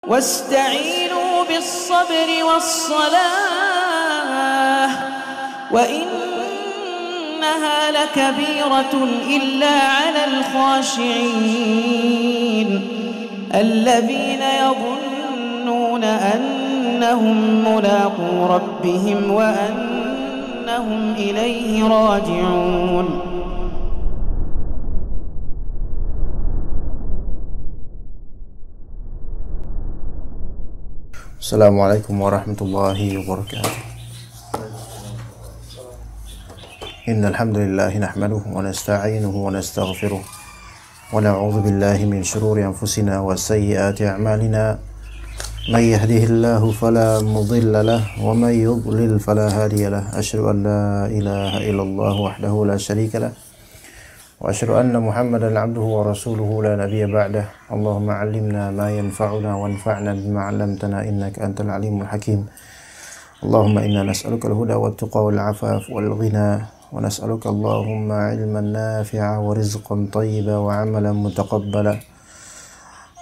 واستعينوا بالصبر والصلاة وإنها لكبيرة إلا على الخاشعين الذين يظنون أنهم ملاقو ربهم وأنهم إليه راجعون. Assalamualaikum warahmatullahi wabarakatuh. Innal hamdalillah nahmaduhu wa nasta'inuhu wa nastaghfiruh wa na'udzu billahi min shururi anfusina wa sayyiati a'malina. May yahdihillahu fala mudilla lahu wa may yudlil fala hadiya lahu. Asyhadu an la ilaha illallah wahdahu la syarika lahu wa asyhadu anna Muhammadan 'abduhu wa rasuluhu la nabiyya ba'dah. Allahumma 'allimna ma yanfa'una wanfa'na bima 'allamtana innaka antal alimul hakim. Allahumma inna nas'aluka al-huda wat tuqa wal 'afaf wal ghina wa nas'aluka Allahumma 'ilman nafi'a wa rizqan thayyiba wa 'amalan mutaqabbala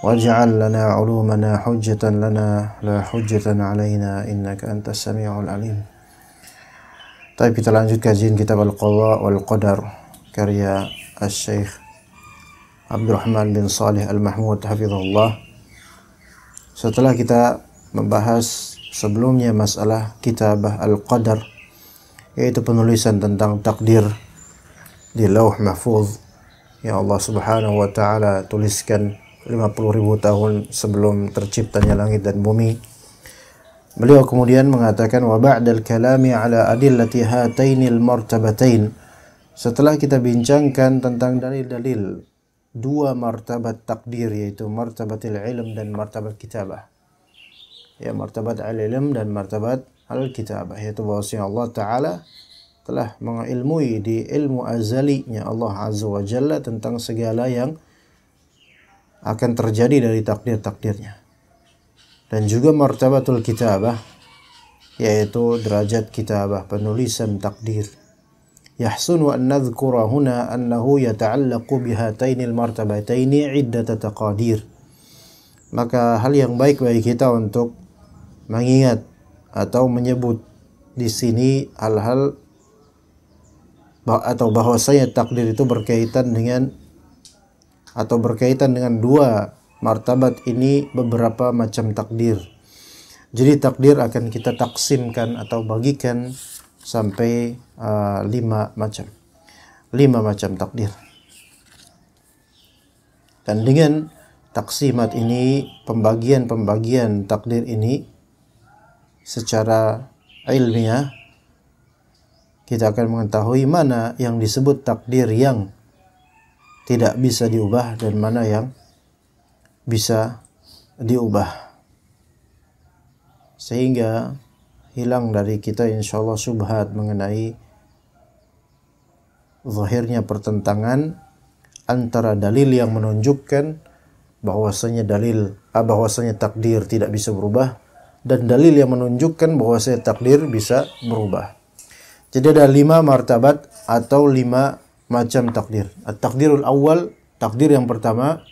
waj'al lana 'ulumana hujjatan lana la hujjatan 'alaina innaka antas sami'ul alim. Baik, kita lanjut kajian kitab Al-Qadha wal Qadar karya Al-Syekh Abdurrahman bin Salih Al-Mahmud hafizahullah. Setelah kita membahas sebelumnya masalah kitabah Al-Qadar, yaitu penulisan tentang takdir di Lauh Mahfuz yang Allah Subhanahu wa taala tuliskan 50.000 tahun sebelum terciptanya langit dan bumi. Beliau kemudian mengatakan wa ba'dal kalami ala adillati hatainil martabatain. Setelah kita bincangkan tentang dalil-dalil dua martabat takdir, yaitu martabatil ilm dan martabat kitabah. Ya, martabat al-ilm dan martabat al-kitabah, yaitu bahwasanya Allah Ta'ala telah mengilmui di ilmu azalinya Allah Azza wa Jalla tentang segala yang akan terjadi dari takdir-takdirnya. Dan juga martabatul kitabah, yaitu derajat kitabah, penulisan takdir. Yahsunu an nadhkura huna annahu yata'allaqu bihatainil martabataini iddata taqadir. Maka hal yang baik bagi kita untuk mengingat atau menyebut di sini hal-hal atau bahwasanya takdir itu berkaitan dengan dua martabat ini, beberapa macam takdir. Jadi takdir akan kita taksimkan atau bagikan sampai 5 macam takdir. Dan dengan taksimat ini, pembagian takdir ini secara ilmiah, kita akan mengetahui mana yang disebut takdir yang tidak bisa diubah dan mana yang bisa diubah, sehingga hilang dari kita insyaallah syubhat mengenai zahirnya pertentangan antara dalil yang menunjukkan bahwasanya takdir tidak bisa berubah dan dalil yang menunjukkan bahwasanya takdir bisa berubah. Jadi ada 5 martabat atau 5 macam takdir. At-takdirul awal, takdir yang pertama,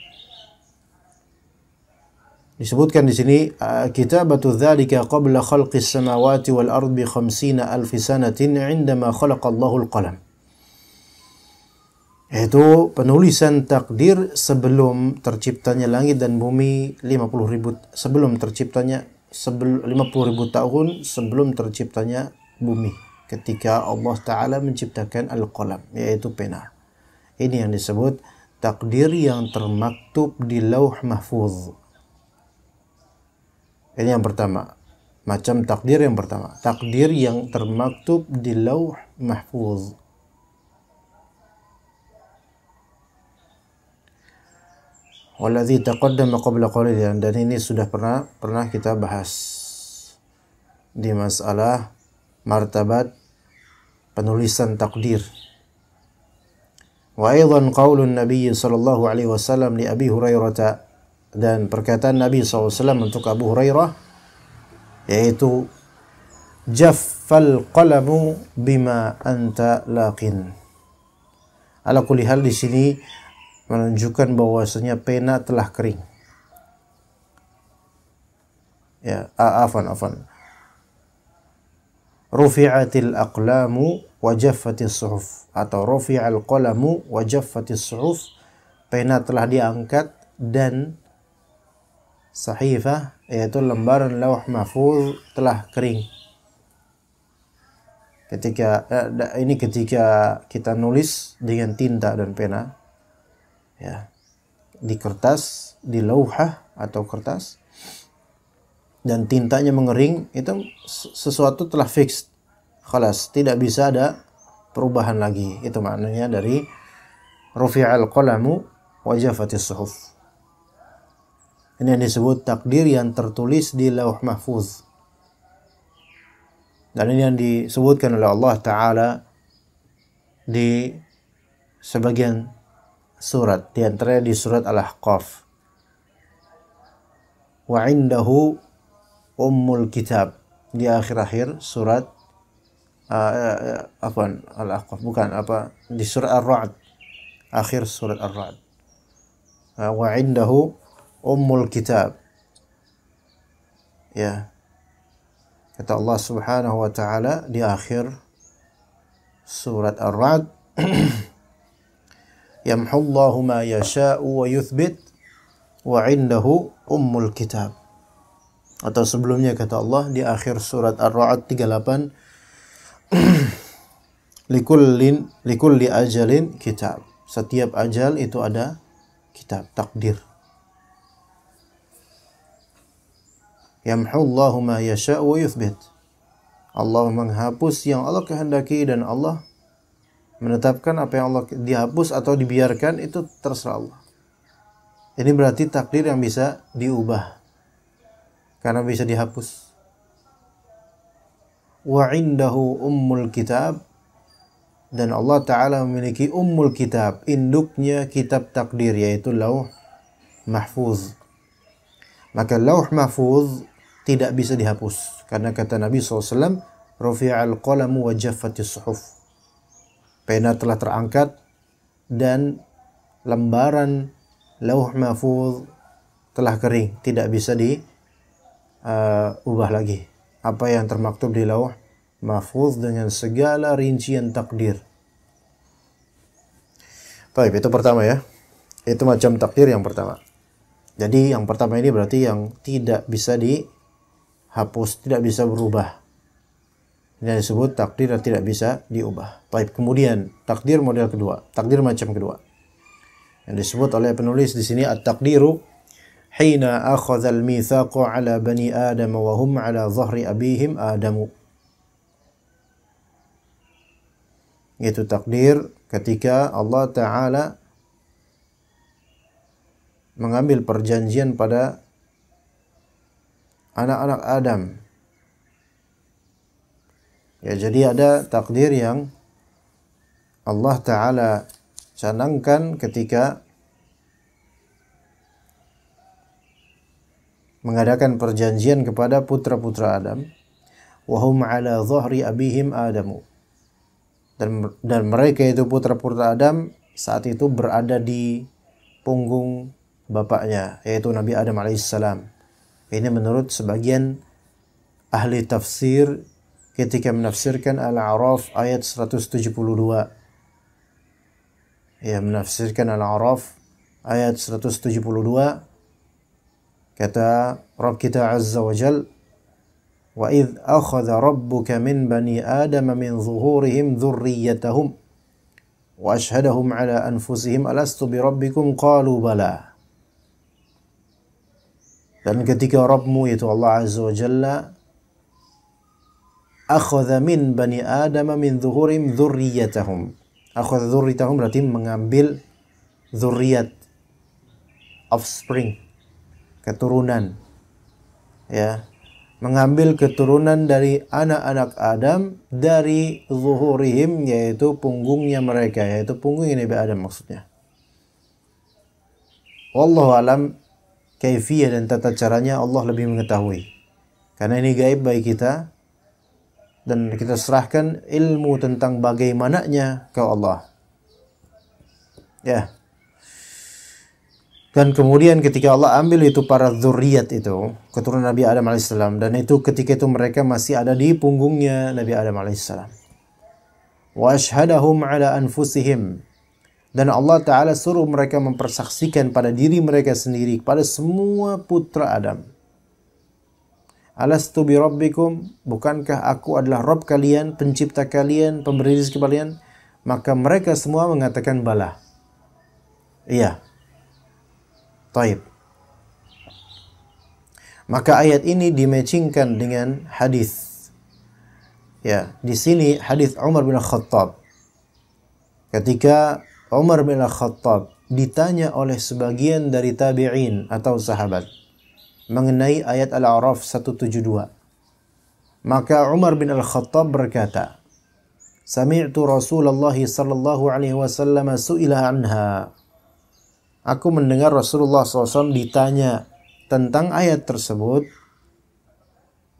disebutkan di sini kitabatu dzalika qabla khalqis samawati wal ardi 50,000 sanatin 'indama khalaqallahu al-qalam. Yaitu penulisan takdir sebelum terciptanya langit dan bumi, 50.000 sebelum terciptanya 50.000 tahun sebelum terciptanya bumi, ketika Allah Ta'ala menciptakan al-qalam, yaitu pena. Ini yang disebut takdir yang termaktub di Lauh Mahfuz. Ini yang pertama, macam takdir yang pertama, takdir yang termaktub di Lauh Mahfuz. Walladzi taqaddama qabla qalil, dan ini sudah pernah kita bahas di masalah martabat penulisan takdir. Wa aidan qaulun Nabi sallallahu alaihi wasallam li Abi Hurairah, dan perkataan Nabi SAW untuk Abu Hurairah, yaitu jaffal qalamu bima anta laqin. Ala kulli hal di sini menunjukkan bahwasanya pena telah kering. Ya, afan. Rufi'atil aqlamu wa jaffatis suhuf, atau rufi'al qalamu wa jaffatis suhuf, pena telah diangkat dan sahifah yaitu lembaran lauh mahfuz telah kering. Ketika kita nulis dengan tinta dan pena, ya, di kertas, di lauhah atau kertas, dan tintanya mengering, itu sesuatu telah fix, khalas, tidak bisa ada perubahan lagi. Itu maknanya dari rufi'al qalamu wa jaffatis suhuf. Ini yang disebut takdir yang tertulis di lauh mahfuz. Dan ini yang disebutkan oleh Allah Ta'ala di sebagian surat, di antaranya di surat Al-Ahqaf. Wa indahu ummul kitab, di akhir-akhir surat Al-Ahqaf, di surat Ar-Ra'd, akhir surat Ar-Ra'd. Wa indahu ummul kitab, ya, kata Allah Subhanahu wa ta'ala di akhir surat Ar-Ra'd, yamhullahu ma yasha'u wa yuthbit wa indahu ummul kitab. Atau sebelumnya kata Allah di akhir surat Ar-Ra'd 38, likulli ajalin kitab. Setiap ajal itu ada kitab, takdir. Yamhullahu ma yasha'u wa yuthbit. Allah menghapus yang Allah kehendaki dan Allah menetapkan apa yang Allah dihapus atau dibiarkan, itu terserah Allah. Ini berarti takdir yang bisa diubah, karena bisa dihapus. Wa indahu ummul kitab, dan Allah Ta'ala memiliki ummul kitab, induknya kitab takdir, yaitu lauh mahfuz. Maka lauh mahfuz tidak bisa dihapus, karena kata Nabi SAW, rufi'al qalamu wa jaffatis suhuf, pena telah terangkat dan lembaran lauh mahfuz telah kering, tidak bisa ubah lagi apa yang termaktub di lauh mahfuz dengan segala rincian takdir. Baik, itu pertama ya. Itu macam takdir yang pertama. Jadi yang pertama ini berarti yang tidak bisa dihapus, tidak bisa berubah. Ini disebut takdir yang tidak bisa diubah. Baik, kemudian takdir model kedua, takdir macam kedua, yang disebut oleh penulis di sini at-taqdiru hina akhadha al-mitsaqu ala bani Adam wa hum ala dhahri abihim Adamu. Itu takdir ketika Allah Ta'ala mengambil perjanjian pada anak-anak Adam. Ya, jadi ada takdir yang Allah Ta'ala canangkan ketika mengadakan perjanjian kepada putra-putra Adam, wahum ala dhahri abihim Adamu, dan mereka itu putra-putra Adam saat itu berada di punggung bapaknya, yaitu Nabi Adam alaihissalam. Ini menurut sebagian ahli tafsir ketika menafsirkan Al-A'raf ayat 172. Ya, menafsirkan Al-A'raf ayat 172, kata Rabb kita Azza wa Jal, wa idh akhadha rabbuka min bani Adam min zuhurihim dhurriyyatahum wa ashhadahum ala anfusihim alastu bi rabbikum qalu bala. Dan ketika Rabbmu, yaitu Allah Azza wa Jalla, akhadha min bani Adam min zuhurihim dhurriyyatahum. Akhadha dhurriyyatahum berarti mengambil dzurriyyat, offspring, keturunan, ya, mengambil keturunan dari anak-anak Adam dari zuhurihim, yaitu punggungnya mereka, yaitu punggungnya Nabi Adam maksudnya. Wallahu alam, kaifiyah dan tata caranya Allah lebih mengetahui, karena ini gaib bagi kita dan kita serahkan ilmu tentang bagaimananya ke Allah. Ya. Dan kemudian ketika Allah ambil itu para dzurriyyat itu, keturunan Nabi Adam alaihissalam, dan itu ketika itu mereka masih ada di punggungnya Nabi Adam alaihissalam. Wa ashhadahum ala anfusihim. Dan Allah Ta'ala suruh mereka mempersaksikan pada diri mereka sendiri, pada semua putra Adam. Alastu bi rabbikum, bukankah aku adalah Rabb kalian, pencipta kalian, pemberi rezeki kalian? Maka mereka semua mengatakan bala. Iya. Taib. Maka ayat ini dimatchingkan dengan hadis. Ya, di sini hadis Umar bin Khattab. Ketika Umar bin Khattab ditanya oleh sebagian dari tabi'in atau sahabat mengenai ayat Al-A'raf 172. Maka Umar bin Al-Khattab berkata, "Sami'tu Rasulullah sallallahu alaihi wasallam su'ila anha." Aku mendengar Rasulullah SAW ditanya tentang ayat tersebut.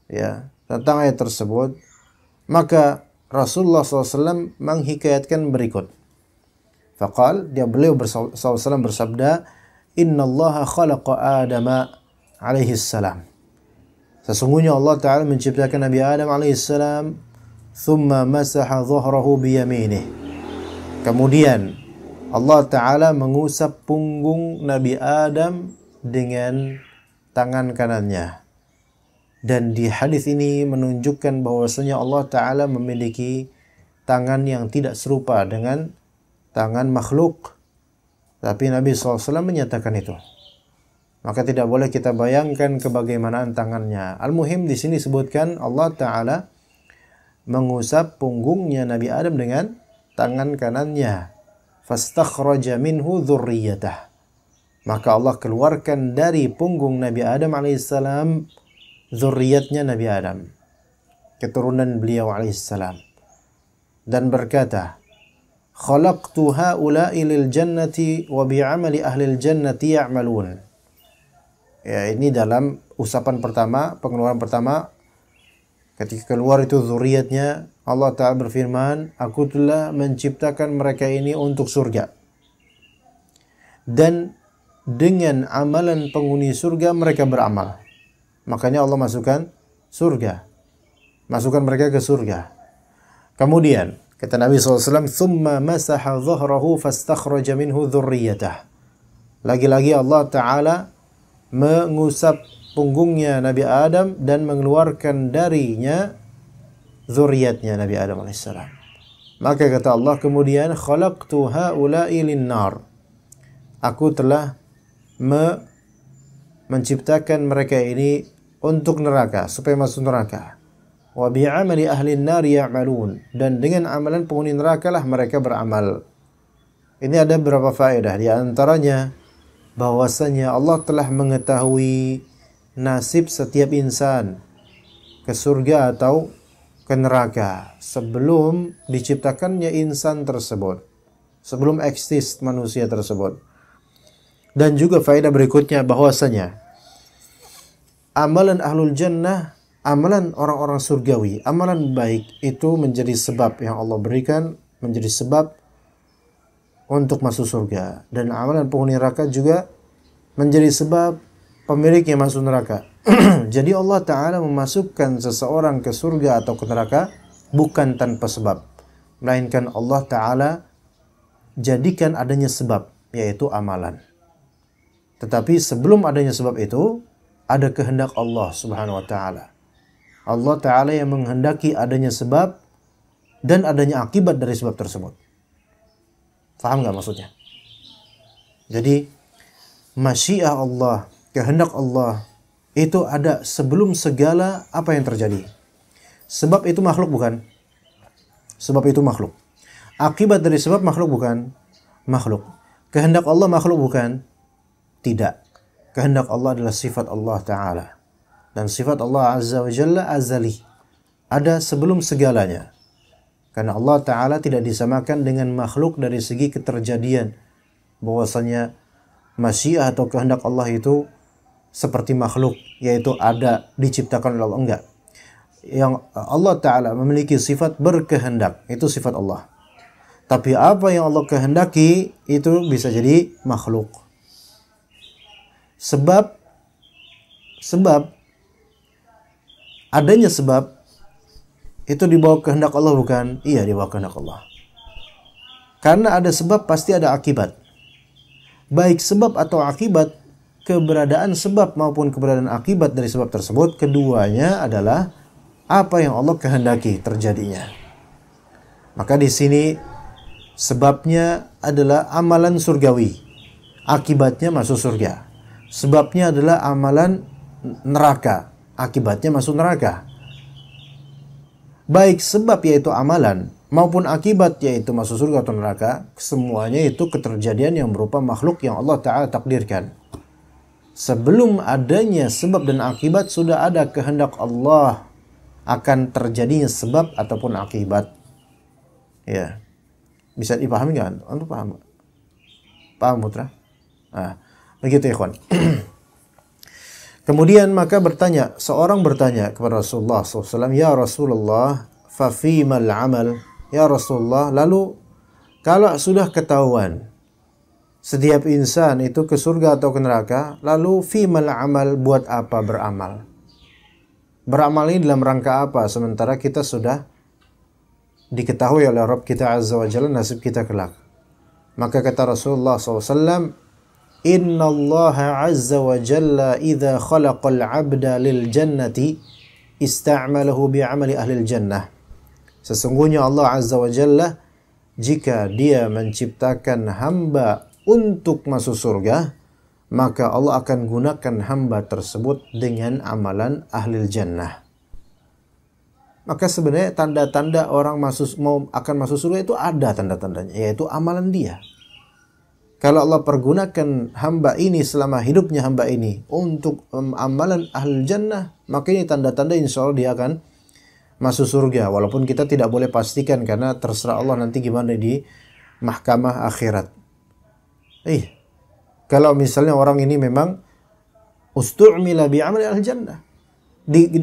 Ya, tentang ayat tersebut. Maka Rasulullah SAW menghikayatkan berikut. Faqal, beliau SAW bersabda, "Inna Allah khalaqa Adama alaihi salam." Sesungguhnya Allah Ta'ala menciptakan Nabi Adam alaihi salam, thumma masaha dhahrahu biyaminih. Kemudian Allah Ta'ala mengusap punggung Nabi Adam dengan tangan kanannya. Dan di hadis ini menunjukkan bahwasanya Allah Ta'ala memiliki tangan yang tidak serupa dengan tangan makhluk. Tapi Nabi SAW menyatakan itu. Maka tidak boleh kita bayangkan kebagaimanaan tangannya. Al-Muhim di sini disebutkan Allah Ta'ala mengusap punggungnya Nabi Adam dengan tangan kanannya. Fastakhraja minhu dzurriyyatah. Maka Allah keluarkan dari punggung Nabi Adam alaihissalam zurriyatnya Nabi Adam, keturunan beliau alaihissalam, dan berkata, "Khalaqtu haula'i lil jannati wa bi'amali ahli jannati ya'malun." Ya, ini dalam usapan pertama, pengeluaran pertama. Ketika keluar itu zuriatnya, Allah Ta'ala berfirman, "Aku telah menciptakan mereka ini untuk surga. Dan dengan amalan penghuni surga mereka beramal." Makanya Allah masukkan surga. Masukkan mereka ke surga. Kemudian, kata Nabi SAW, "Thumma masaha dhahrahu fastakhraja minhu dhurriyyatah." Lagi-lagi Allah Ta'ala mengusap punggungnya Nabi Adam dan mengeluarkan darinya zuriatnya Nabi Adam alaihissalam. Maka kata Allah kemudian, "Khalaqtu haula'i lin-nar." Aku telah menciptakan mereka ini untuk neraka, supaya masuk neraka. "Wa bi'amali ahli an-nar ya'malun." Dan dengan amalan penghuni neraka lah mereka beramal. Ini ada beberapa faedah, di antaranya bahwasanya Allah telah mengetahui nasib setiap insan ke surga atau ke neraka sebelum diciptakannya insan tersebut, sebelum eksis manusia tersebut. Dan juga faedah berikutnya bahwasanya amalan ahlul jannah, amalan orang-orang surgawi, amalan baik itu menjadi sebab yang Allah berikan, menjadi sebab untuk masuk surga. Dan amalan penghuni neraka juga menjadi sebab pemiliknya masuk neraka. Jadi Allah Ta'ala memasukkan seseorang ke surga atau ke neraka bukan tanpa sebab, melainkan Allah Ta'ala jadikan adanya sebab, yaitu amalan. Tetapi sebelum adanya sebab itu, ada kehendak Allah Subhanahu wa Ta'ala. Allah Ta'ala yang menghendaki adanya sebab dan adanya akibat dari sebab tersebut. Faham nggak maksudnya? Jadi masyiah Allah, kehendak Allah itu ada sebelum segala apa yang terjadi. Sebab itu makhluk bukan? Sebab itu makhluk. Akibat dari sebab makhluk bukan? Makhluk. Kehendak Allah makhluk bukan? Tidak. Kehendak Allah adalah sifat Allah Ta'ala. Dan sifat Allah Azza wa Jalla azali. Ada sebelum segalanya. Karena Allah Ta'ala tidak disamakan dengan makhluk dari segi keterjadian. Bahwasanya masyiah atau kehendak Allah itu seperti makhluk, yaitu ada, diciptakan oleh Allah. Enggak. Yang Allah Ta'ala memiliki sifat berkehendak, itu sifat Allah. Tapi apa yang Allah kehendaki itu bisa jadi makhluk. Sebab adanya sebab itu di bawah kehendak Allah bukan? Iya, di bawah kehendak Allah. Karena ada sebab pasti ada akibat. Baik sebab atau akibat, keberadaan sebab maupun keberadaan akibat dari sebab tersebut, keduanya adalah apa yang Allah kehendaki terjadinya. Maka di sini sebabnya adalah amalan surgawi, akibatnya masuk surga. Sebabnya adalah amalan neraka, akibatnya masuk neraka. Baik sebab yaitu amalan maupun akibat yaitu masuk surga atau neraka, semuanya itu keterjadian yang berupa makhluk yang Allah Ta'ala takdirkan. Sebelum adanya sebab dan akibat sudah ada kehendak Allah akan terjadinya sebab ataupun akibat. Ya. Bisa dipahami nggak? Anda paham? Paham, Putra? Nah, begitu ya, ikhwan. Kemudian maka seorang bertanya kepada Rasulullah SAW, ya Rasulullah, fafimal amal? Ya Rasulullah, lalu kalau sudah ketahuan setiap insan itu ke surga atau ke neraka, lalu fimal amal, buat apa beramal? Beramal ini dalam rangka apa? Sementara kita sudah diketahui oleh Rabb kita Azza wa Jalla nasib kita kelak. Maka kata Rasulullah SAW, Inna Allah Azza wa Jalla idha khalaqal abda lil jannati ista'malahu bi'amali ahlil jannah. Sesungguhnya Allah Azza wa Jalla jika dia menciptakan hamba untuk masuk surga, maka Allah akan gunakan hamba tersebut dengan amalan ahlil jannah. Maka sebenarnya tanda-tanda orang akan masuk surga itu ada tanda-tandanya, yaitu amalan dia. Kalau Allah pergunakan hamba ini selama hidupnya hamba ini untuk amalan ahlil jannah, maka ini tanda-tanda insya Allah dia akan masuk surga. Walaupun kita tidak boleh pastikan karena terserah Allah nanti gimana di mahkamah akhirat. Kalau misalnya orang ini memang ustu'mila bi'amali al-jannah,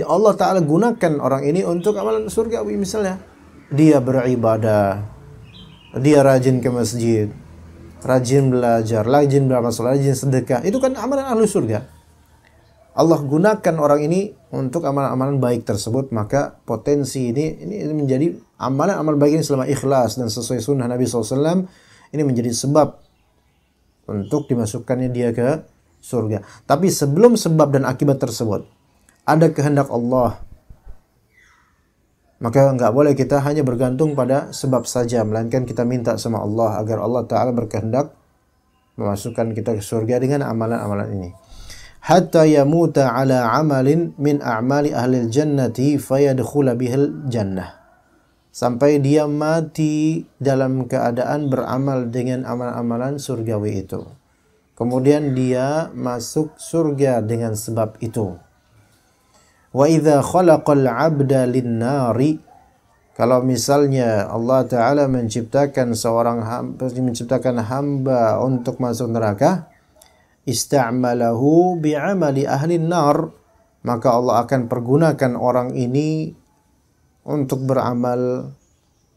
Allah Ta'ala gunakan orang ini untuk amalan surgawi, misalnya dia beribadah, dia rajin ke masjid, rajin belajar, rajin beramal saleh, rajin sedekah, itu kan amalan ahli surga. Allah gunakan orang ini untuk amalan-amalan baik tersebut, maka potensi ini menjadi amalan-amalan baik ini selama ikhlas dan sesuai sunnah Nabi SAW, ini menjadi sebab untuk dimasukkannya dia ke surga. Tapi sebelum sebab dan akibat tersebut ada kehendak Allah, maka nggak boleh kita hanya bergantung pada sebab saja, melainkan kita minta sama Allah agar Allah Ta'ala berkehendak memasukkan kita ke surga dengan amalan-amalan ini. Hatta yamuta ala amalin min a'mali ahlil jannati fayadkhula bihil jannah. Sampai dia mati dalam keadaan beramal dengan amalan-amalan surgawi itu. Kemudian dia masuk surga dengan sebab itu. Wa idza khalaqal 'abda lin-nari, kalau misalnya Allah Ta'ala menciptakan hamba untuk masuk neraka, ista'malahu bi'amali ahli nar, maka Allah akan pergunakan orang ini untuk beramal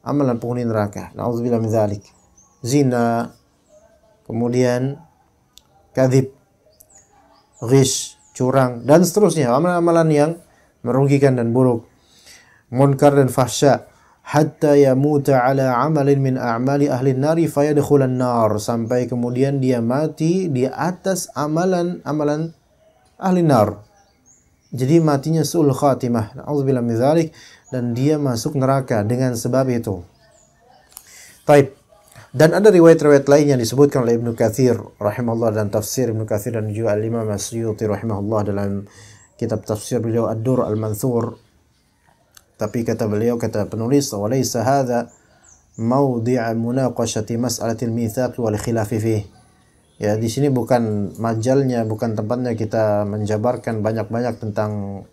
amalan penghuni neraka. Na'udzubillah min dzalik. Zina, kemudian kadzib, ghish, curang, dan seterusnya, amalan-amalan yang merugikan dan buruk, munkar dan fahsya, hatta yamuta ala amalin min a'mali ahli nari fayadkhulan nar, sampai kemudian dia mati di atas amalan-amalan ahli nar. Jadi matinya su'ul khatimah, na'udzubillah min dzalik, dan dia masuk neraka dengan sebab itu. Taib. Dan ada riwayat-riwayat lain yang disebutkan oleh Ibnu Katsir rahimahullah dan tafsir Ibnu Katsir dan juga Al-Imam As-Suyuti rahimahullah dalam kitab tafsir beliau Ad-Dur Al-Manthur. Tapi kata penulis, walaysa hadza mawdi'a munaqashati mas'alatil mitsaq wal khilaf fihi. Ya, di sini bukan majalnya, bukan tempatnya kita menjabarkan banyak-banyak tentang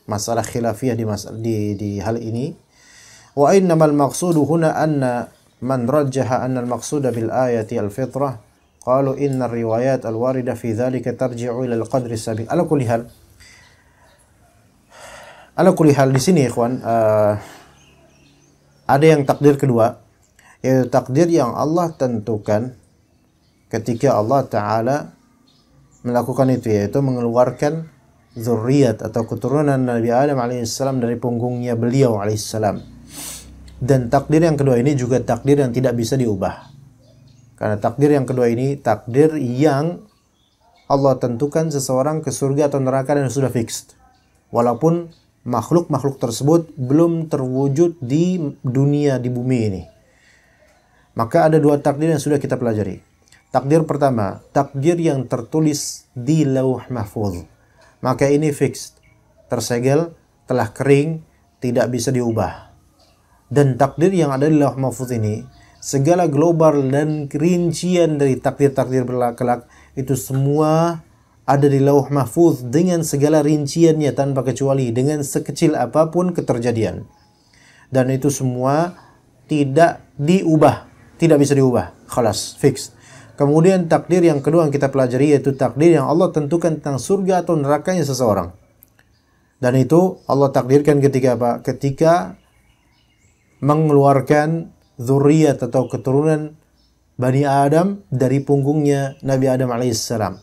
masalah khilafiyah di hal ini. Wa innamal maqsudu huna anna man rajjaha anna al-maqsuda bil ayati al-fitrah qalu inna ar-riwayat al-warida fi dhalika tarji'u ila al-qadri sabiq. Ala kulli hal di sini ikhwan, ada yang takdir kedua, yaitu takdir yang Allah tentukan ketika Allah Ta'ala melakukan itu, yaitu mengeluarkan zurriyat atau keturunan Nabi Adam alaihissalam dari punggungnya beliau alaihissalam. Dan takdir yang kedua ini juga takdir yang tidak bisa diubah. Karena takdir yang kedua ini takdir yang Allah tentukan seseorang ke surga atau neraka dan sudah fixed. Walaupun makhluk-makhluk tersebut belum terwujud di dunia, di bumi ini. Maka ada dua takdir yang sudah kita pelajari. Takdir pertama, takdir yang tertulis di Lauh Mahfuz. Maka ini fixed, tersegel, telah kering, tidak bisa diubah. Dan takdir yang ada di Lauh Mahfuz ini, segala global dan rincian dari takdir-takdir kelak itu semua ada di Lauh Mahfuz dengan segala rinciannya tanpa kecuali, dengan sekecil apapun keterjadian. Dan itu semua tidak diubah, tidak bisa diubah. Khalas, fix. Kemudian takdir yang kedua yang kita pelajari yaitu takdir yang Allah tentukan tentang surga atau nerakanya seseorang. Dan itu Allah takdirkan ketika apa? Ketika mengeluarkan zuriyat atau keturunan Bani Adam dari punggungnya Nabi Adam alaihissalam.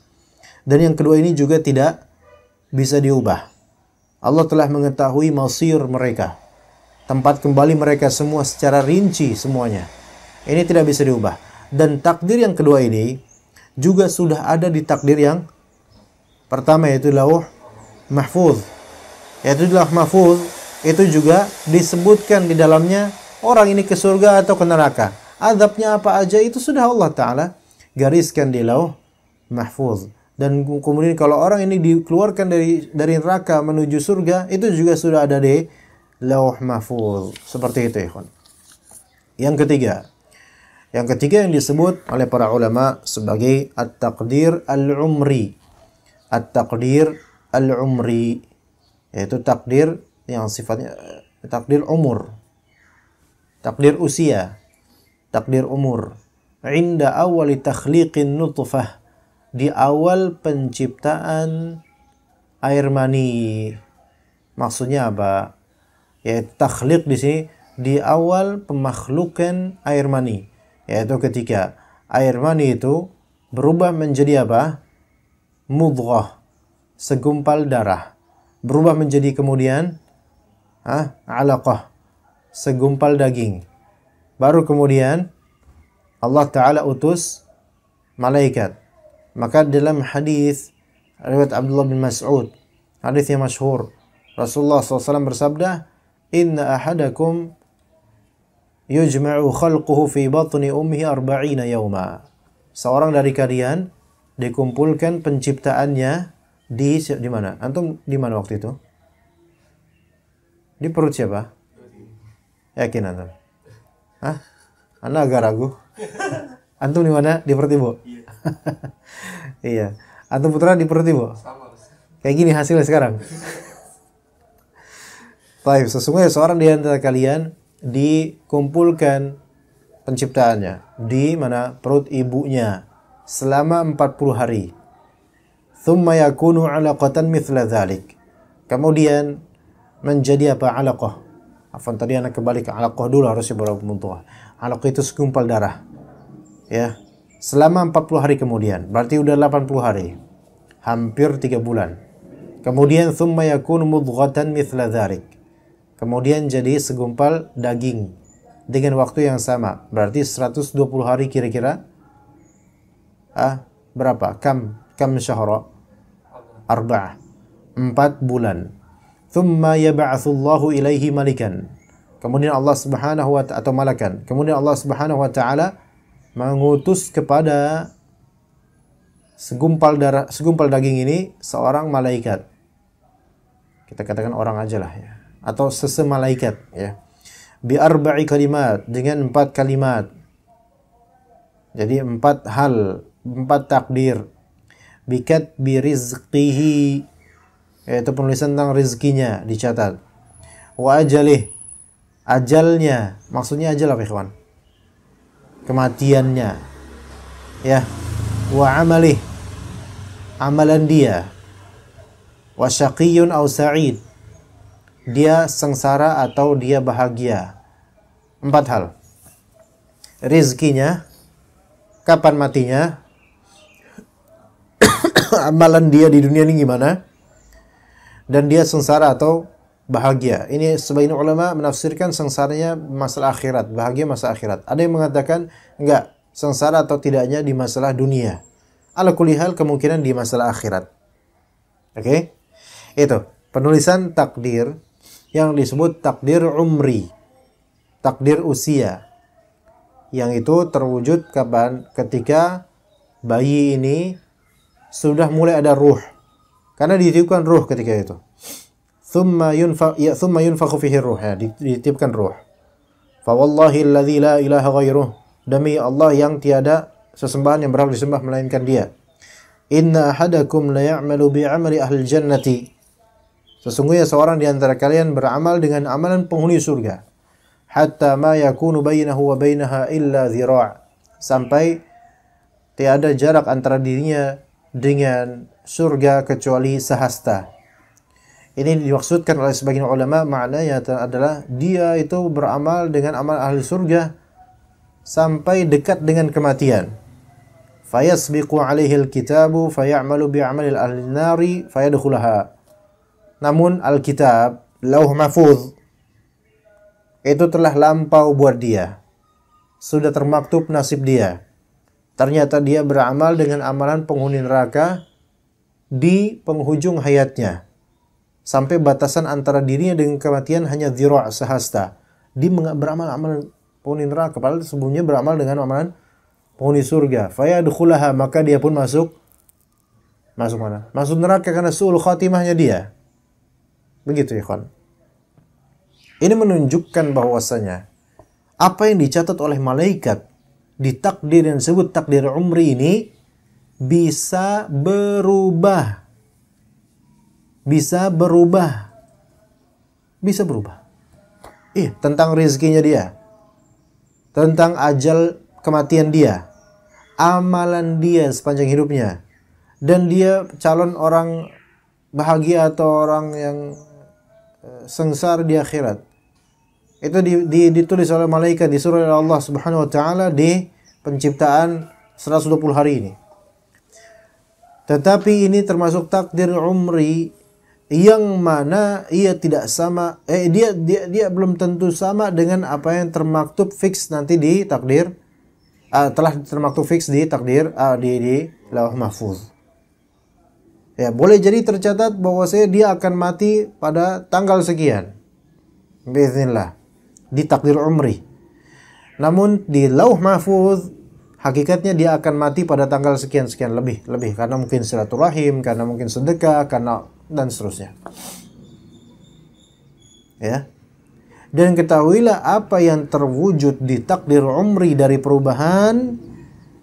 Dan yang kedua ini juga tidak bisa diubah. Allah telah mengetahui masir mereka, tempat kembali mereka semua secara rinci semuanya. Ini tidak bisa diubah. Dan takdir yang kedua ini juga sudah ada di takdir yang pertama, yaitu Lauh Mahfuz. Yaitu Lauh Mahfuz itu juga disebutkan di dalamnya orang ini ke surga atau ke neraka. Azabnya apa aja itu sudah Allah Ta'ala gariskan di Lauh Mahfuz. Dan kemudian kalau orang ini dikeluarkan dari neraka menuju surga, itu juga sudah ada di Lauh Mahfuz. Seperti itu, ikhwan. Yang ketiga yang disebut oleh para ulama sebagai at-taqdir al-umri. At-taqdir al-umri, yaitu takdir yang sifatnya takdir umur, takdir usia, takdir umur. Inda awali takhliqin nutfah, di awal penciptaan air mani. Maksudnya apa? Yaitu takhliq di sini di awal pemakhlukan air mani. Yaitu ketika air mani itu berubah menjadi apa? Mudghah, segumpal darah. Berubah menjadi kemudian alaqah, segumpal daging. Baru kemudian Allah Ta'ala utus malaikat. Maka dalam hadis riwayat Abdullah bin Mas'ud, hadis yang masyhur, Rasulullah SAW bersabda, "Inna ahadakum yujma'u khalquhu fi batni ummihi 40 yawma." Seorang dari kalian dikumpulkan penciptaannya di mana? Antum di mana waktu itu? Di perut siapa? Yakin antum? Hah? Anda agak ragu. Antum di mana? Di perut ibu? Iya. Antum putra di perut ibu? Kayak gini hasilnya sekarang. Baik, sesungguhnya seorang di antara kalian dikumpulkan penciptaannya di mana? Perut ibunya selama 40 hari. Thumma yakunu 'alaqatan mithla dhalik. Kemudian menjadi apa? 'Alaqah. Afwan, tadi anak kembali ke 'alaqah dulu harusnya baru muntuah. 'Alaqah itu segumpal darah. Ya. Selama 40 hari kemudian, berarti udah 80 hari. Hampir 3 bulan. Kemudian thumma yakunu mudghatan mithla dhalik. Kemudian jadi segumpal daging dengan waktu yang sama. Berarti 120 hari kira-kira. Berapa? Kam syahra? 4 bulan. Thumma yab'atsullahu ilaihi malikan. Kemudian Allah Subhanahu wa ta'ala, atau malakan. Kemudian Allah Subhanahu wa ta'ala mengutus kepada segumpal daging ini seorang malaikat. Kita katakan orang aja lah ya. Atau sesemalaikat ya. Bi arba'i kalimat, dengan 4 kalimat. Jadi 4 hal, 4 takdir. Bikat bi rizqihi, yaitu penulisan tentang rizkinya dicatat. Wa ajalih, ajalnya, maksudnya ajal apa ikhwan? Kematiannya. Ya. Wa amalih, amalan dia. Wa syaqiyun aw sa'id, dia sengsara atau dia bahagia. 4 hal. Rizkinya, kapan matinya, amalan dia di dunia ini gimana, dan dia sengsara atau bahagia. Ini sebagian ulama menafsirkan sengsaranya masalah akhirat, bahagia masalah akhirat. Ada yang mengatakan enggak, sengsara atau tidaknya di masalah dunia. Ala kulli hal kemungkinan di masalah akhirat. Oke? Itu penulisan takdir yang disebut takdir umri, takdir usia. Yang itu terwujud kapan? Ketika bayi ini sudah mulai ada ruh. Karena ditiupkan ruh ketika itu. Thumma yunfakhu fihi ruh, ya, ditiupkan ruh. Fa wallahi alladzi la ilaha ghairuh, demi Allah yang tiada sesembahan yang berhak disembah melainkan Dia. Inna ahadakum la ya'malu bi'amali ahli jannati, sesungguhnya seorang di antara kalian beramal dengan amalan penghuni surga. Hatta ma yakunu bainahu wa bainaha illa dhira', sampai tiada jarak antara dirinya dengan surga kecuali sehasta. Ini dimaksudkan oleh sebagian ulama, maknanya adalah dia itu beramal dengan amal ahli surga sampai dekat dengan kematian. Fayasbiqu alaihi alkitabu fayamalu bi'amali ahli nari fayadkhulaha. Namun alkitab, lauh mahfuz, itu telah lampau buat dia. Sudah termaktub nasib dia. Ternyata dia beramal dengan amalan penghuni neraka di penghujung hayatnya. Sampai batasan antara dirinya dengan kematian hanya dhira' sehasta. Dia beramal amalan penghuni neraka, padahal sebelumnya beramal dengan amalan penghuni surga. Fayadkhulaha, maka dia pun masuk mana? Masuk neraka karena su'ul khatimahnya dia. Begitu ya kawan. Ini menunjukkan bahwasanya apa yang dicatat oleh malaikat di takdir yang disebut takdir umri ini bisa berubah. Bisa berubah. Iya, tentang rezekinya dia. Tentang ajal kematian dia. Amalan dia sepanjang hidupnya. Dan dia calon orang bahagia atau orang yang sengsara di akhirat. Itu ditulis oleh malaikat, disuruh oleh Allah Subhanahu wa taala di penciptaan 120 hari ini. Tetapi ini termasuk takdir umri yang mana ia tidak sama, dia belum tentu sama dengan apa yang termaktub fix nanti di takdir, telah termaktub fix di takdir di lauh mahfuz. Ya, boleh jadi tercatat bahwa dia akan mati pada tanggal sekian, biiznillah, di takdir umri. Namun di lauh mahfuz hakikatnya dia akan mati pada tanggal sekian lebih karena mungkin silaturahim, karena mungkin sedekah, karena dan seterusnya. Ya. Dan ketahuilah apa yang terwujud di takdir umri dari perubahan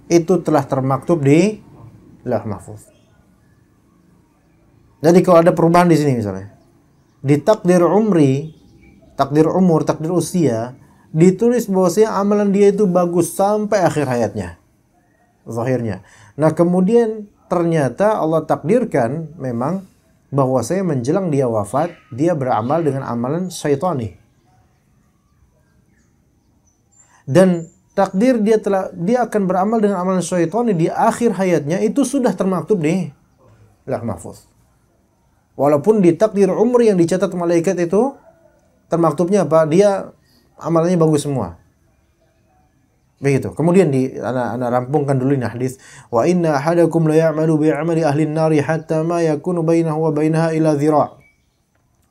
itu telah termaktub di lauh mahfuz. Jadi kalau ada perubahan di sini misalnya, di takdir umri, takdir umur, takdir usia, ditulis bahwasanya amalan dia itu bagus sampai akhir hayatnya, zahirnya. Nah kemudian ternyata Allah takdirkan memang bahwasanya menjelang dia wafat, dia beramal dengan amalan syaitani. Dan takdir dia akan beramal dengan amalan syaitani di akhir hayatnya itu sudah termaktub di lauh mahfuz. Walaupun di takdir umri yang dicatat malaikat itu termaktubnya apa? Dia amalannya bagus semua. Begitu. Kemudian ana rampungkan dulu ini hadis. Wa inna ahadakum la ya'malu bi'amali ahli an-nari hatta ma yakunu bainahu wa bainaha ila dhira'.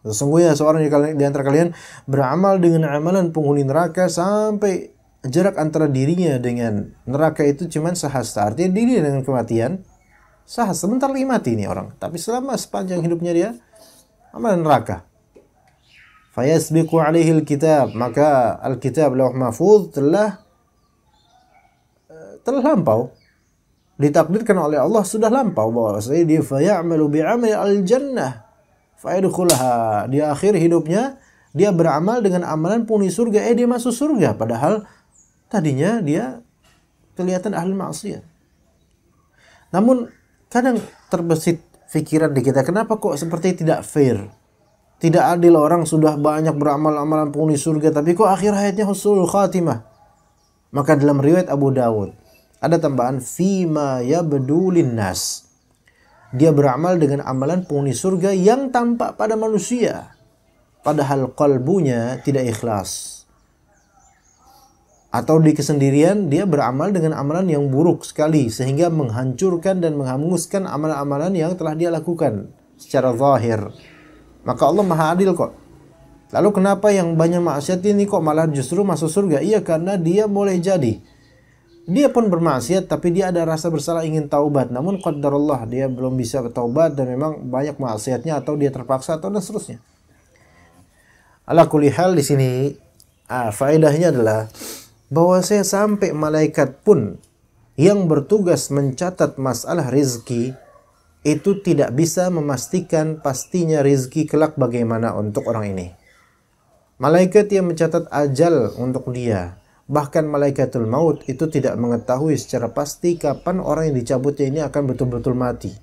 Sesungguhnya seorang di antara kalian beramal dengan amalan penghuni neraka sampai jarak antara dirinya dengan neraka itu cuma sehasta. Artinya diri dengan kematian sehasta. Sebentar lagi mati ini orang. Tapi selama sepanjang hidupnya dia amalan neraka. Fayasbiqu alaihi al-kitab, maka al-kitab lauh mahfuz telah lampau, ditakdirkan oleh Allah sudah lampau bahwasanya dia fayamalu bi'amali al-jannah fayadkhulaha. Di akhir hidupnya dia beramal dengan amalan penghuni surga, dia masuk surga, padahal tadinya dia kelihatan ahli maksiat. Namun kadang terbesit pikiran di kita, kenapa kok seperti tidak fair, tidak adil, orang sudah banyak beramal amalan penghuni surga tapi kok akhir hayatnya husnul khatimah. Maka dalam riwayat Abu Dawud ada tambahan fima yabdulin nas, Dia beramal dengan amalan penghuni surga yang tampak pada manusia, padahal qalbunya tidak ikhlas. Atau di kesendirian dia beramal dengan amalan yang buruk sekali sehingga menghancurkan dan menghanguskan amalan-amalan yang telah dia lakukan secara zahir. Maka Allah Maha Adil kok. Lalu kenapa yang banyak maksiat ini kok malah justru masuk surga? Iya, karena dia boleh jadi dia pun bermaksiat tapi dia ada rasa bersalah ingin taubat, namun qadarullah dia belum bisa bertaubat dan memang banyak maksiatnya atau dia terpaksa atau dan seterusnya. Ala kulli hal di sini faedahnya adalah bahwa saya sampai malaikat pun yang bertugas mencatat masalah rizki itu tidak bisa memastikan pastinya rizki kelak bagaimana untuk orang ini. Malaikat yang mencatat ajal untuk dia, bahkan malaikatul maut itu tidak mengetahui secara pasti kapan orang yang dicabutnya ini akan betul-betul mati.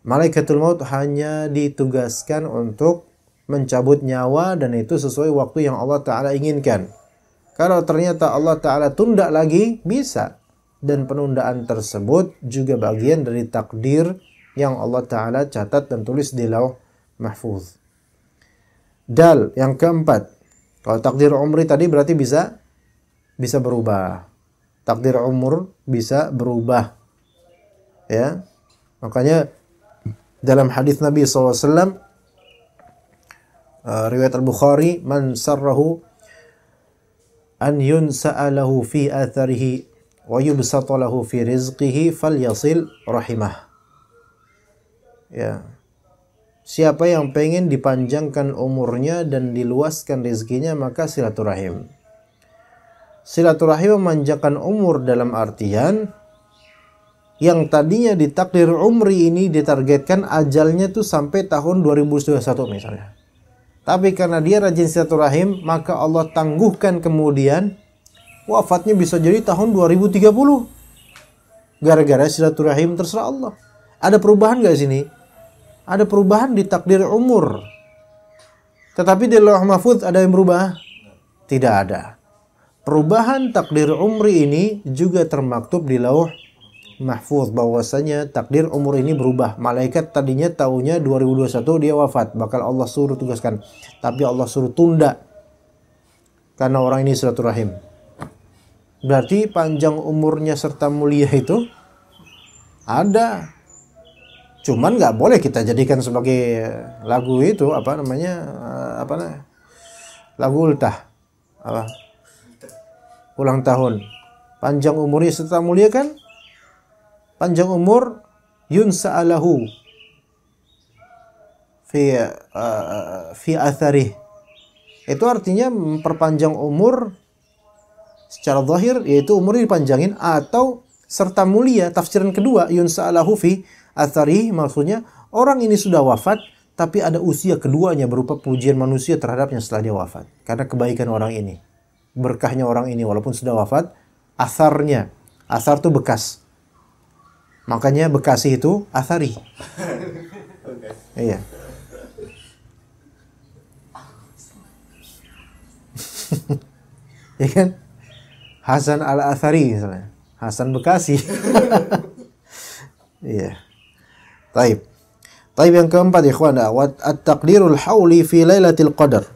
Malaikatul maut hanya ditugaskan untuk mencabut nyawa dan itu sesuai waktu yang Allah Ta'ala inginkan. Kalau ternyata Allah Ta'ala tunda lagi, bisa. Dan penundaan tersebut juga bagian dari takdir yang Allah Ta'ala catat dan tulis di Lauh Mahfuz. Dal, yang keempat. Kalau takdir umri tadi berarti bisa berubah. Takdir umur bisa berubah. Ya. Makanya dalam hadis Nabi SAW, riwayat Al-Bukhari, man sarrahu an yunsa'alahu fi atharihi wa yubsatalahu fi rizqihi falyasil rahimah. Ya. Siapa yang pengen dipanjangkan umurnya dan diluaskan rezekinya, maka silaturahim. Silaturahim memanjangkan umur dalam artian yang tadinya ditakdir umri ini ditargetkan ajalnya tuh sampai tahun 2021 misalnya. Tapi karena dia rajin silaturahim, maka Allah tangguhkan kemudian wafatnya bisa jadi tahun 2030. Gara-gara silaturahim, terserah Allah. Ada perubahan gak sini? Ada perubahan di takdir umur. Tetapi di Lauh Mahfuz ada yang berubah? Tidak ada. Perubahan takdir umri ini juga termaktub di Lauh Mahfuz bahwasanya takdir umur ini berubah. Malaikat tadinya tahunnya 2021 dia wafat, bakal Allah suruh tugaskan. Tapi Allah suruh tunda karena orang ini silaturahim. Berarti panjang umurnya serta mulia itu ada. Cuman nggak boleh kita jadikan sebagai lagu itu lagu ultah ulang tahun. Panjang umurnya serta mulia kan? Panjang umur yunsa'alahu fi atharih. Itu artinya memperpanjang umur secara zahir, yaitu umurnya dipanjangin, atau serta mulia. Tafsiran kedua yunsa'alahu fi atharih maksudnya orang ini sudah wafat tapi ada usia keduanya berupa pujian manusia terhadapnya setelah dia wafat. Karena kebaikan orang ini, berkahnya orang ini walaupun sudah wafat, asarnya. Asar itu bekas. Makanya Bekasi itu athari. Iya. Ya kan? Hasan al-Athari misalnya. Hasan Bekasi. Iya. Taib. Taib yang keempat ikhwan, at-taqdirul hauli fi lailatul qadar.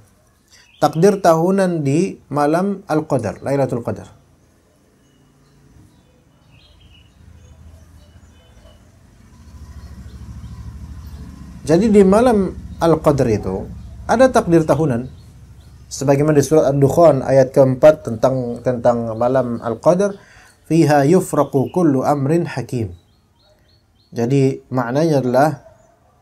Takdir tahunan di malam al-qadar, Lailatul Qadar. Jadi di malam al-qadar itu ada takdir tahunan. Sebagaimana di surat Ad-Dukhan ayat keempat tentang malam al-qadar, fiha yufraqu kullu amrin hakim. Jadi maknanya adalah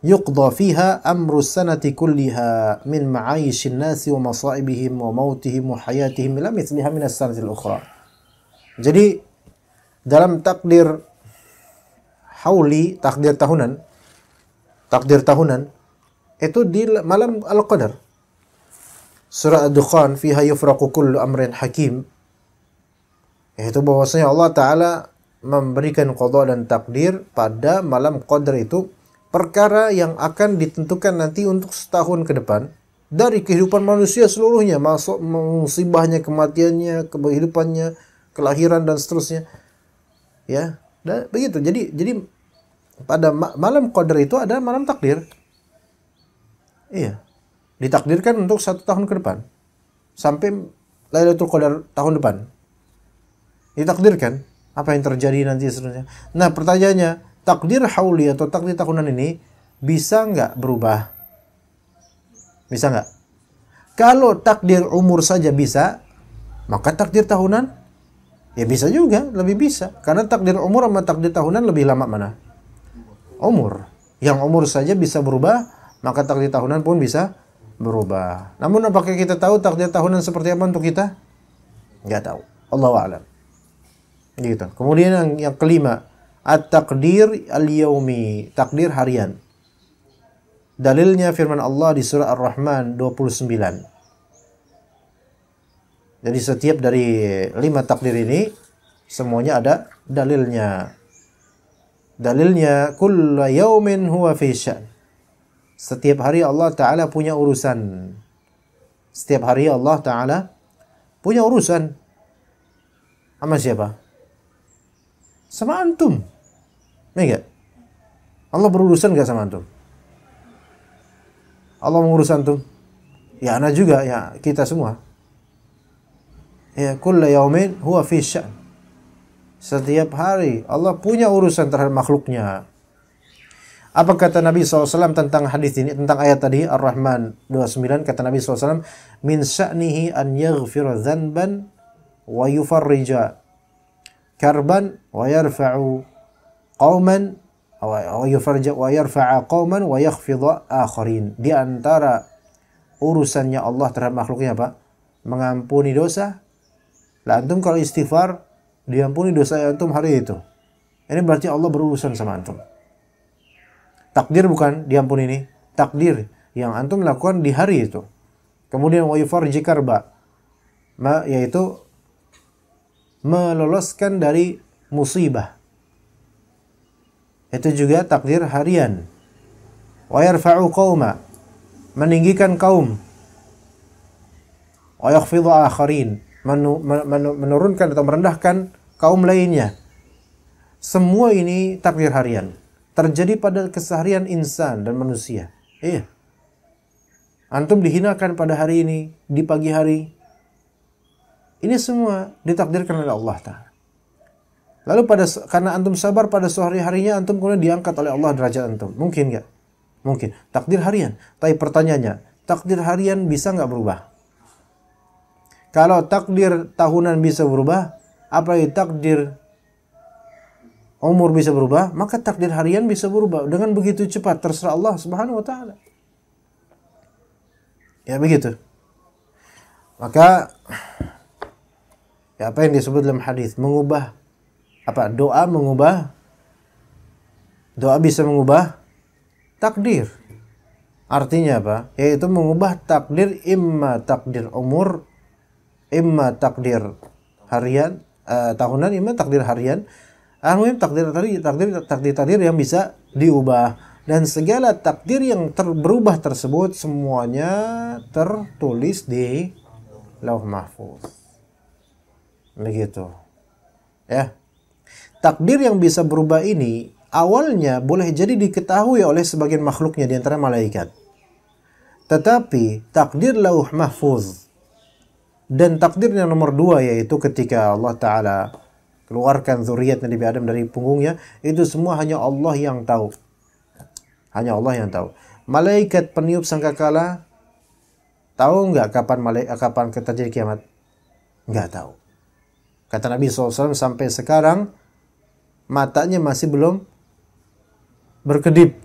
yuqda fiha amru sanati kulliha min ma'ayishin nasi wa masaibihim wa mautihim wa hayatihim ila mithliha min as-sanatil ukhra. Jadi dalam takdir hauli, takdir tahunan itu di malam al-qadar. Surah Ad-Dukhan fiha yufraqu kullu amrin hakim. Yaitu bahwasanya Allah Ta'ala memberikan qada dan takdir pada malam qadar itu perkara yang akan ditentukan nanti untuk setahun ke depan dari kehidupan manusia seluruhnya, masuk musibahnya, kematiannya, kehidupannya, kelahiran dan seterusnya. Ya, dan begitu. Jadi pada malam Qadar itu ada malam takdir. Iya. Ditakdirkan untuk 1 tahun ke depan. Sampai Lailatul Qadar tahun depan. Ditakdirkan apa yang terjadi nanti seterusnya. Nah, pertanyaannya, takdir hauli atau takdir tahunan ini bisa nggak berubah? Bisa nggak? Kalau takdir umur saja bisa, maka takdir tahunan ya bisa juga, lebih bisa. Karena takdir umur sama takdir tahunan lebih lama mana? Umur. Yang umur saja bisa berubah, maka takdir tahunan pun bisa berubah. Namun apakah kita tahu takdir tahunan seperti apa untuk kita? Nggak tahu. Allahu a'lam. Gitu. Kemudian yang kelima, at-taqdir al-yaumi, takdir harian. Dalilnya firman Allah di surah Ar-Rahman 29. Jadi setiap dari 5 takdir ini semuanya ada dalilnya. Dalilnya kullu yaumin huwa fi sya'n. Setiap hari Allah Ta'ala punya urusan. Setiap hari Allah Ta'ala punya urusan. Sama siapa? Sama antum. Enggak? Allah berurusan enggak sama antum? Allah mengurus antum? Ya ana juga, ya kita semua. Ya kullu yaumin huwa fi sya'n. Setiap hari Allah punya urusan terhadap makhluknya. Apa kata Nabi SAW tentang hadis ini, tentang ayat tadi Ar-Rahman 29? Kata Nabi SAW, min sya'nihi an yaghfira dhanban wa yufarrija karban wa yarfa'u qauman wa yarfa'a qauman wa yakhfidha akharin. Di antara urusannya Allah terhadap makhluknya apa? Mengampuni dosa. Lah antum kalau istighfar, diampuni dosa antum hari itu. Ini berarti Allah berurusan sama antum. Takdir bukan diampuni ini, takdir yang antum lakukan di hari itu. Kemudian wa yufarriji karba, yaitu meloloskan dari musibah. Itu juga takdir harian. Wa yarfa'u qauma, meninggikan kaum. Wa yakhfidhu akharin, menurunkan atau merendahkan kaum lainnya. Semua ini takdir harian. Terjadi pada keseharian insan dan manusia. Iya. Antum dihinakan pada hari ini, di pagi hari. Ini semua ditakdirkan oleh Allah Ta'ala. Lalu karena antum sabar pada sehari-harinya, antum kemudian diangkat oleh Allah derajat antum. Mungkin nggak? Mungkin. Takdir harian. Tapi pertanyaannya, takdir harian bisa nggak berubah? Kalau takdir tahunan bisa berubah, apalagi takdir umur bisa berubah, maka takdir harian bisa berubah dengan begitu cepat, terserah Allah Subhanahu wa taala. Ya begitu. Maka ya apa yang disebut dalam hadis, mengubah apa? Doa bisa mengubah takdir. Artinya apa? Yaitu mengubah takdir, imma takdir umur, imma takdir harian, tahunan, imma takdir harian. Takdir yang bisa diubah, dan segala takdir yang berubah tersebut semuanya tertulis di Lauh Mahfuz. Begitu. Ya. Takdir yang bisa berubah ini awalnya boleh jadi diketahui oleh sebagian makhluknya di antara malaikat. Tetapi takdir Lauh Mahfuz dan takdir yang nomor 2, yaitu ketika Allah Ta'ala keluarkan zuriat Nabi Adam dari punggungnya, itu semua hanya Allah yang tahu. Hanya Allah yang tahu. Malaikat peniup sangkakala tahu nggak kapan terjadi kiamat? Nggak tahu. Kata Nabi SAW, sampai sekarang matanya masih belum berkedip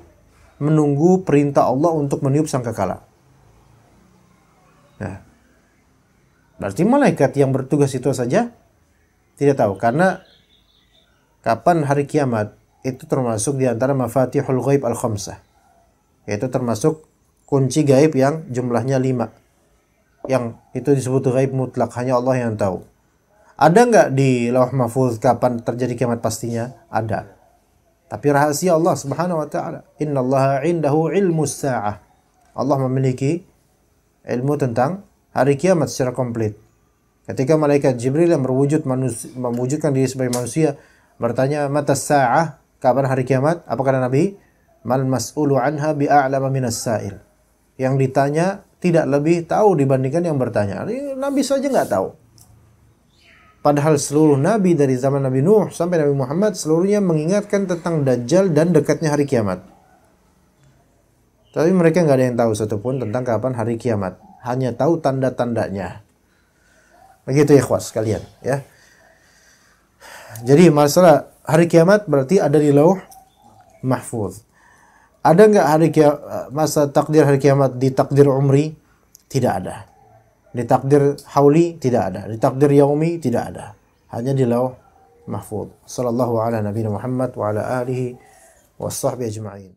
menunggu perintah Allah untuk meniup sangkakala. Nah, berarti malaikat yang bertugas itu saja tidak tahu, karena kapan hari kiamat itu termasuk di antara mafatihul ghaib al-khamsah, yaitu termasuk kunci gaib yang jumlahnya 5, yang itu disebut ghaib mutlak, hanya Allah yang tahu. Ada nggak di Lauh Mahfuz kapan terjadi kiamat pastinya? Ada, tapi rahasia Allah Subhanahu wa taala. Innallaha 'indahu 'ilmus sa'ah. Allah memiliki ilmu tentang hari kiamat secara komplit. Ketika malaikat Jibril yang mewujudkan diri sebagai manusia bertanya, mata sa'ah, kapan hari kiamat? Apa kata Nabi? Mal mas'ulu anha bi'a'lama minas sa'il. Yang ditanya tidak lebih tahu dibandingkan yang bertanya. Nabi saja nggak tahu. Padahal seluruh nabi dari zaman Nabi Nuh sampai Nabi Muhammad seluruhnya mengingatkan tentang Dajjal dan dekatnya hari kiamat. Tapi mereka nggak ada yang tahu satupun tentang kapan hari kiamat. Hanya tahu tanda-tandanya. Begitu ya ikhwas sekalian, ya. Jadi masalah hari kiamat berarti ada di Lauh Mahfuz. Ada nggak masa takdir hari kiamat di takdir umri? Tidak ada. Di takdir hauli tidak ada. Di takdir yaumi tidak ada. Hanya di Lauh Mahfuz. Sallallahu ala nabiyina Muhammad wa ala alihi wa sahbihi ajma'in.